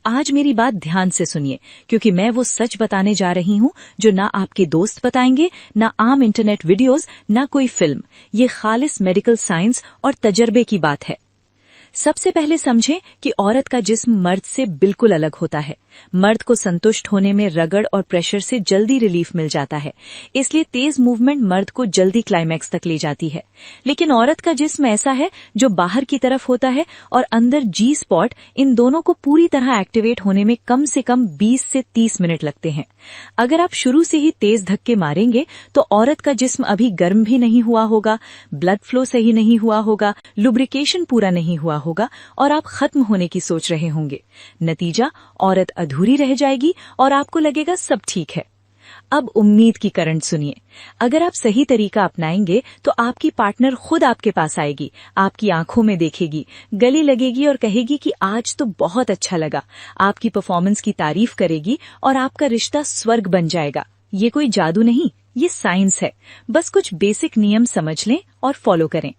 आज मेरी बात ध्यान से सुनिए, क्योंकि मैं वो सच बताने जा रही हूँ जो ना आपके दोस्त बताएंगे, ना आम इंटरनेट वीडियोस, ना कोई फिल्म। ये खालिस मेडिकल साइंस और तजर्बे की बात है। सबसे पहले समझें कि औरत का जिस्म मर्द से बिल्कुल अलग होता है। मर्द को संतुष्ट होने में रगड़ और प्रेशर से जल्दी रिलीफ मिल जाता है, इसलिए तेज मूवमेंट मर्द को जल्दी क्लाइमैक्स तक ले जाती है। लेकिन औरत का जिस्म ऐसा है जो बाहर की तरफ होता है और अंदर जी स्पॉट, इन दोनों को पूरी तरह एक्टिवेट होने में कम से कम 20 से 30 मिनट लगते हैं। अगर आप शुरू से ही तेज धक्के मारेंगे तो औरत का जिस्म अभी गर्म भी नहीं हुआ होगा, ब्लड फ्लो सही नहीं हुआ होगा, लुब्रिकेशन पूरा नहीं हुआ होगा और आप खत्म होने की सोच रहे होंगे। नतीजा, औरत अधूरी रह जाएगी और आपको लगेगा सब ठीक है। अब उम्मीद की करंट सुनिए। अगर आप सही तरीका अपनाएंगे तो आपकी पार्टनर खुद आपके पास आएगी, आपकी आंखों में देखेगी, गले लगेगी और कहेगी कि आज तो बहुत अच्छा लगा। आपकी परफॉर्मेंस की तारीफ करेगी और आपका रिश्ता स्वर्ग बन जाएगा। ये कोई जादू नहीं, ये साइंस है। बस कुछ बेसिक नियम समझ लें और फॉलो करें।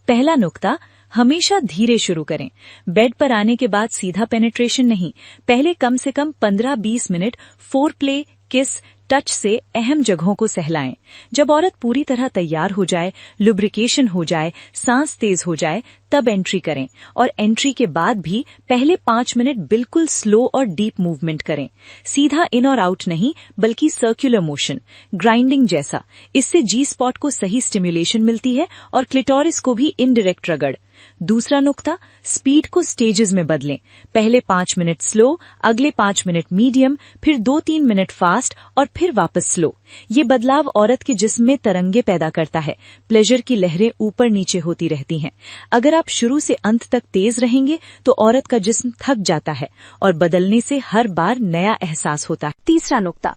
पहला नुक्ता, हमेशा धीरे शुरू करें। बेड पर आने के बाद सीधा पेनिट्रेशन नहीं, पहले कम से कम 15-20 मिनट फोर प्ले, किस, टच से अहम जगहों को सहलाएं। जब औरत पूरी तरह तैयार हो जाए, लुब्रिकेशन हो जाए, सांस तेज हो जाए, तब एंट्री करें। और एंट्री के बाद भी पहले 5 मिनट बिल्कुल स्लो और डीप मूवमेंट करें। सीधा इन और आउट नहीं, बल्कि सर्कुलर मोशन, ग्राइंडिंग जैसा। इससे जी स्पॉट को सही स्टिम्युलेशन मिलती है और क्लिटोरिस को भी इनडायरेक्ट रगड़। दूसरा नुक्ता, स्पीड को स्टेजेस में बदलें। पहले 5 मिनट स्लो, अगले 5 मिनट मीडियम, फिर 2-3 मिनट फास्ट और फिर वापस स्लो। ये बदलाव औरत के जिस्म में तरंगे पैदा करता है, प्लेजर की लहरें ऊपर नीचे होती रहती हैं। अगर आप शुरू से अंत तक तेज रहेंगे तो औरत का जिस्म थक जाता है और बदलने से हर बार नया एहसास होता है। तीसरा नुक्ता,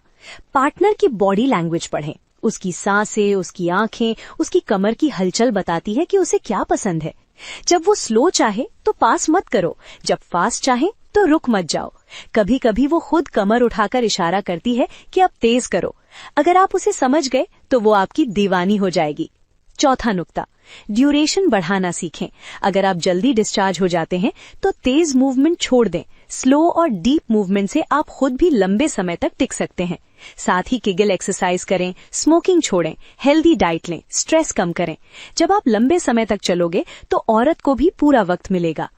पार्टनर की बॉडी लैंग्वेज पढ़ें। उसकी सांसें, उसकी आंखें, उसकी कमर की हलचल बताती है कि उसे क्या पसंद है। जब वो स्लो चाहे तो पास मत करो, जब फास्ट चाहे तो रुक मत जाओ। कभी कभी वो खुद कमर उठाकर इशारा करती है कि अब तेज करो। अगर आप उसे समझ गए तो वो आपकी दीवानी हो जाएगी। चौथा नुक्ता, ड्यूरेशन बढ़ाना सीखें। अगर आप जल्दी डिस्चार्ज हो जाते हैं तो तेज मूवमेंट छोड़ दें। स्लो और डीप मूवमेंट से आप खुद भी लंबे समय तक टिक सकते हैं। साथ ही किगल एक्सरसाइज करें, स्मोकिंग छोड़ें, हेल्दी डाइट लें, स्ट्रेस कम करें। जब आप लंबे समय तक चलोगे तो औरत को भी पूरा वक्त मिलेगा।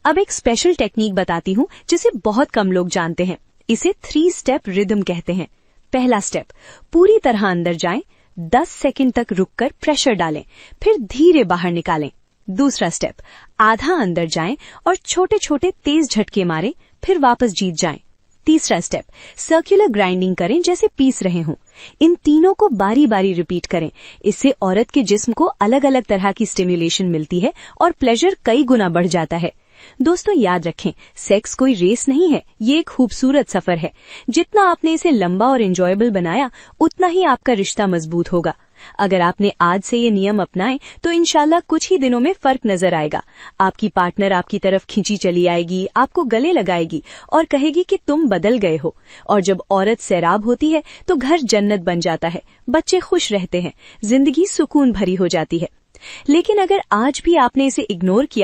अब एक स्पेशल टेक्निक बताती हूँ जिसे बहुत कम लोग जानते हैं। इसे 3 स्टेप रिदम कहते हैं। पहला स्टेप, पूरी तरह अंदर जाएं, 10 सेकंड तक रुककर प्रेशर डालें, फिर धीरे बाहर निकालें। दूसरा स्टेप, आधा अंदर जाएं और छोटे छोटे तेज झटके मारें, फिर वापस जीत जाएं। तीसरा स्टेप, सर्कुलर ग्राइंडिंग करें जैसे पीस रहे हों। इन तीनों को बारी बारी रिपीट करें। इससे औरत के जिस्म को अलग अलग तरह की स्टिम्युलेशन मिलती है और प्लेजर कई गुना बढ़ जाता है। दोस्तों, याद रखें, सेक्स कोई रेस नहीं है, ये एक खूबसूरत सफर है। जितना आपने इसे लंबा और एंजॉयबल बनाया, उतना ही आपका रिश्ता मजबूत होगा। अगर आपने आज से ये नियम अपनाए तो इंशाल्लाह कुछ ही दिनों में फर्क नजर आएगा। आपकी पार्टनर आपकी तरफ खींची चली आएगी, आपको गले लगाएगी और कहेगी कि तुम बदल गए हो। और जब औरत सैराब होती है तो घर जन्नत बन जाता है, बच्चे खुश रहते हैं, जिंदगी सुकून भरी हो जाती है। लेकिन अगर आज भी आपने इसे इग्नोर किया